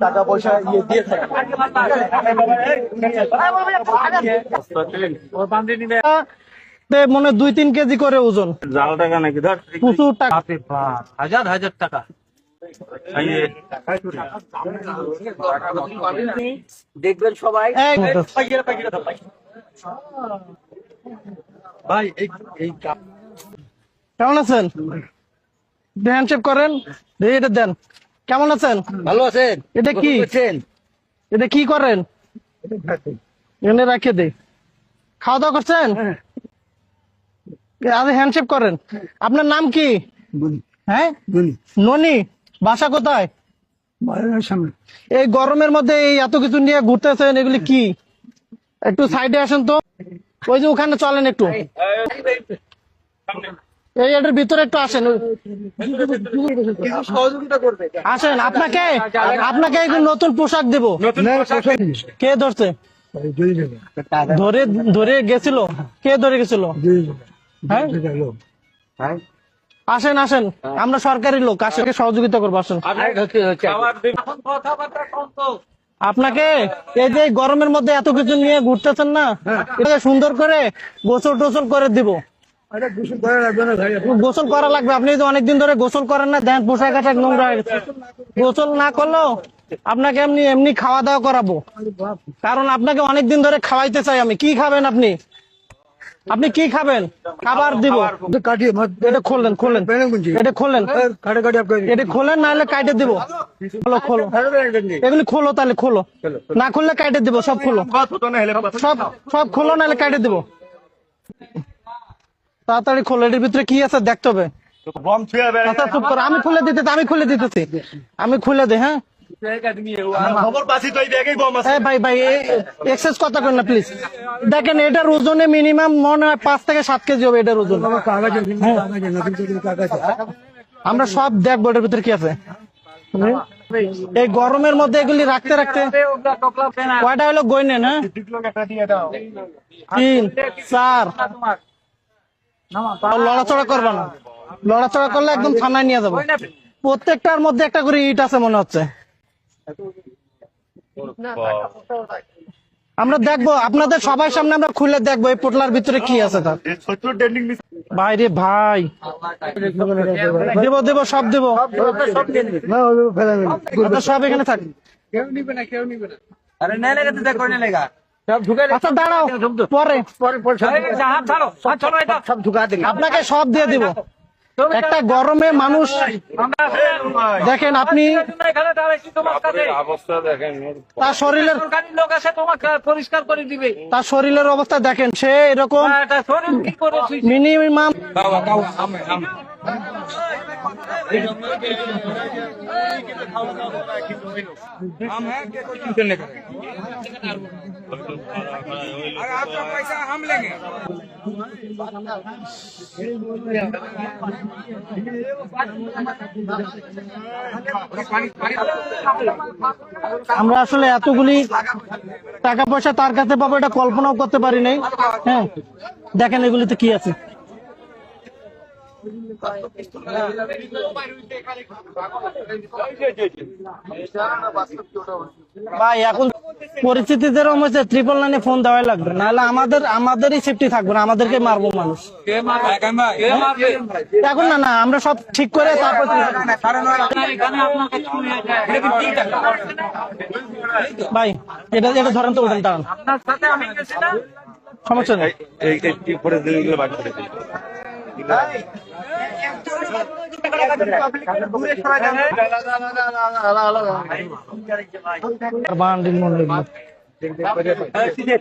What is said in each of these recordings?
টাকা পয়সা ইয়ে দিয়ে মনে 2-3 কেজি করে ওজন। জাল টাকা নাকি ধর প্রচুর টাকা, হাজার হাজার টাকা। দেখবেন সবাই ভাই এই কেমন আছেন? হ্যান্ডশেক করেন, এটা দেন। কেমন আছেন? ভালো আছেন? এটা কি, এটা কি করেন? এনে রাখে দে। খাওয়া দাওয়া করছেন? আরে হ্যান্ডশেক করেন। আপনার নাম কি? হ্যাঁ, ননি। বাসা কোথায়? এই গরমের মধ্যে এই এত কিছু নিয়ে ঘুরতেছেন, এগুলি কি? একটু সাইডে আসেন তো, ওই যে ওখানে চলেন একটু, এই এটার ভিতরে একটু আসেন, আসেন। আপনাকে আপনাকে একটু নতুন পোশাক দেবো। কে ধরছে? ধরে ধরে গেছিল? কে ধরে গেছিল? হ্যাঁ, আসেন আসেন, আমরা সরকারি লোক, আসেন সহযোগিতা করবো, আসেন। আপনাকে এই যে গরমের মধ্যে এত কিছু নিয়ে ঘুরতেছেন না, এটাকে সুন্দর করে গোসল টোসল করে দিব। গোসল করা লাগবে, আপনি তো অনেকদিন ধরে গোসল করেন না, দেন পোশাক আশাক নোংরা হয়ে গেছে। গোসল না করলেও আপনাকে এমনি এমনি খাওয়া দাওয়া করাবো, কারণ আপনাকে অনেকদিন ধরে খাওয়াইতে চাই আমি। কি খাবেন আপনি? আপনি কি খাবেন? খাবার দিব। এটা খোলেন, খোলেন, এটা খোলেন, এটা খোলেন, নাহলে কাটে দিব। খোলো খোলো, এগুলি খোলো, তাহলে খোলো, না খুললে কাটে দিব। সব খোলো, সব সব খোলো, নাহলে কাটে দিব। তাড়াতাড়ি খোলো, এটার ভিতরে কি আছে দেখতে হবে। আচ্ছা চুপ করো, আমি খুলে দিতেছি, আমি খুলে দিতেছি, আমি খুলে দিই। হ্যাঁ ভাই ভাই, এক্সেস কথা করেন না প্লিজ। দেখেন এটার ওজনে মিনিমাম মনে হয় 5 থেকে 7 কেজি হবে এটার ওজন। আমরা সব দেখবো এটার ভিতরে কি আছে। এই গরমের মধ্যে এগুলি রাখতে রাখতে কয়টা হলো গইনেন? হ্যাঁ, 3 4। লড়াচড়া করবা না, লড়াচড়া করলে একদম থানায় নিয়ে যাবো। প্রত্যেকটার মধ্যে একটা করে ইট আছে মনে হচ্ছে। আমরা দেখবো, আপনাদের সবার সামনে আমরা খুলে দেখবো এই পোটলার ভিতরে কি আছে তার। ভাই রে ভাই, দেব দেব, সব দেব, সব এখানে থাক। আচ্ছা দাঁড়াও, পরে আপনাকে সব দিয়ে দিব। একটা গরমে মানুষ, দেখেন আপনি তার শরীরের পরিষ্কার করে দিবে, তার শরীরের অবস্থা দেখেন, সে এরকম মিনিমাম। আমরা আসলে এতগুলি টাকা পয়সা তার কাছে পাবো এটা কল্পনাও করতে পারি নাই। হ্যাঁ দেখেন এগুলিতে কি আছে। ভাই এখন পরিস্থিতি যেরকম হয়েছে, 999 ফোন দেওয়াই লাগবে, নাহলে আমাদেরই সেফটি থাকবে না, আমাদেরকে মারবো মানুষ। এখন না না, আমরা সব ঠিক করে তারপর ভাই এটা এটা ধরেন তো, ওঠেন, দাঁড়ান, সমস্যা নেই।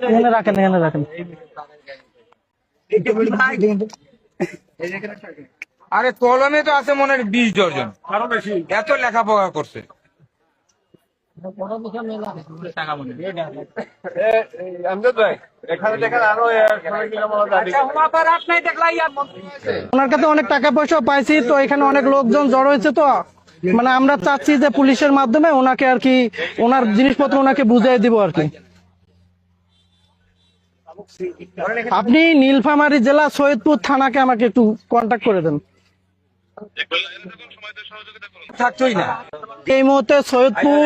এখানে রাখেন, এখানে রাখেন। আরে কলমে তো আছে মনে হয় 20 দর্জন, আরো বেশি, এত লেখাপড়া করছে। ওনার কাছে অনেক টাকা পয়সা পাইছি তো, এখানে অনেক লোকজন জড়ো হয়েছে তো, মানে আমরা চাচ্ছি যে পুলিশের মাধ্যমে ওনাকে আর কি, ওনার জিনিসপত্র ওনাকে বুঝিয়ে দিব আর কি। আপনি নীলফামারী জেলা সৈয়দপুর থানাকে আমাকে একটু কন্ট্যাক্ট করে দেন। থাকছোই না। এই মুহূর্তে সৈয়দপুর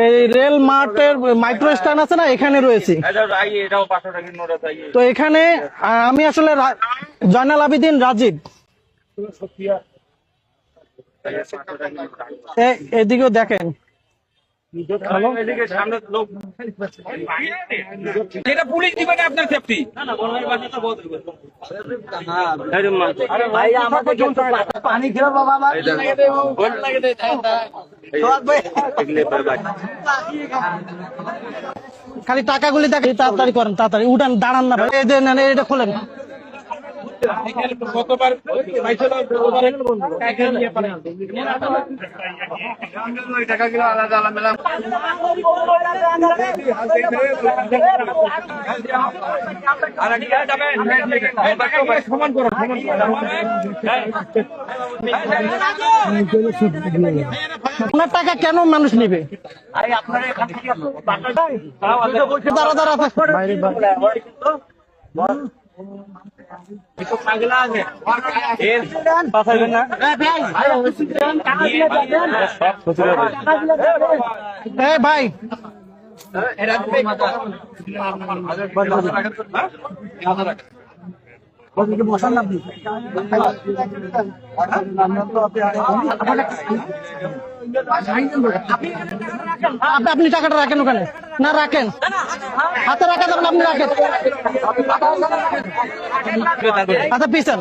এই রেল মার্টের মাইক্রো স্ট্যান্ড আছে না, এখানে রয়েছে। এটাও 500 টাকার নোট আছে। তো এখানে আমি আসলে জয়নাল আবেদিন রাজীব, এদিকেও দেখেন। এদিকে সামনে লোক এটা পুলিশ দিবে না আপনার সেফটি। ভাই আমাদের পানি খেলো বাবা আমার খালি টাকাগুলি দেখেন, তাড়াতাড়ি করেন, তাড়াতাড়ি উঠান, দাঁড়ান না ভাই। এই যে নেন, এটা খোলেন। কতবার টাকাগুলো আলাদা আলাদা সমান করো, আপনার টাকা কেন মানুষ নিবে? আপনারা এখান থেকে দাঁড়া দাঁড়া বাইরে ভাই, আপনি টাকাটা রাখেন ওখানে, না রাখেন, হাতে রাখা যাবেন, আপনি রাখেন। আচ্ছা পিছন,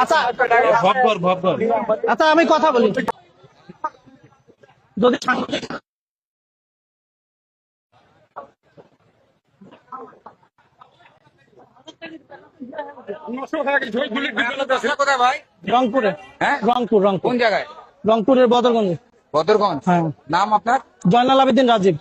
আচ্ছা আচ্ছা আমি কথা বলি। যদি কোথায় ভাই? রংপুরে, হ্যাঁ, রংপুর, রংপুর, কোন জায়গায়? রংপুরের বদরগঞ্জ। বদরগঞ্জ। হ্যাঁ, নাম আপনার? জয়নাল আবেদিন রাজীব।